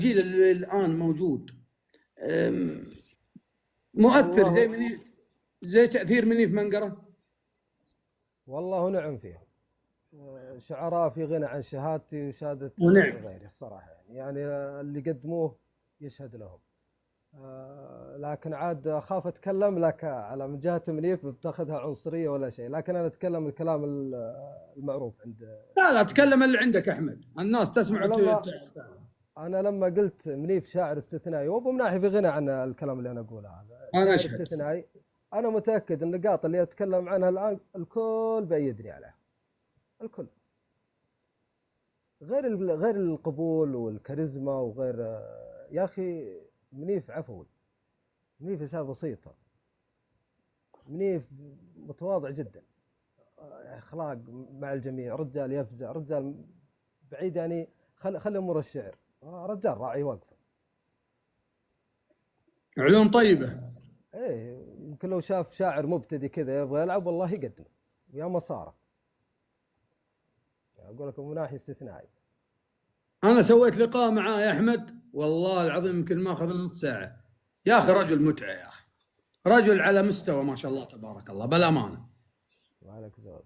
الجيل اللي الآن موجود مؤثر زي منيف، زي تأثير منيف منقرة؟ والله نعم فيه شعراء في غنى عن شهادتي وشهادة ونعم. غيري الصراحة، يعني اللي قدموه يشهد لهم. لكن عاد أخاف أتكلم لك على من جهة منيف بتاخذها عنصرية ولا شيء، لكن أنا أتكلم الكلام المعروف عند. لا تكلم اللي عندك أحمد، الناس تسمع. أنا لما قلت منيف شاعر استثنائي، وأبو مناحي في غنى عن الكلام اللي أنا أقوله هذا، أنا شاعر أشهد. استثنائي. أنا متأكد أن النقاط اللي أتكلم عنها الآن الكل بيدني عليها، الكل. غير القبول والكاريزما وغير. يا أخي منيف عفوي، منيف إنسان بسيطة، منيف متواضع جدا، أخلاق مع الجميع، رجال يفزع، رجال بعيد يعني. خلي أمور الشعر، رجال راعي وقفه. علوم طيبة. ايه يمكن لو شاف شاعر مبتدئ كذا يبغى يلعب والله يقدمه، يا ما صارت. اقول لكم من ناحيه استثنائي. أنا سويت لقاء معاه يا أحمد، والله العظيم يمكن ما أخذ نص ساعة. يا أخي رجل متعة، يا أخي رجل على مستوى ما شاء الله تبارك الله، بالأمانة. وعليك زود.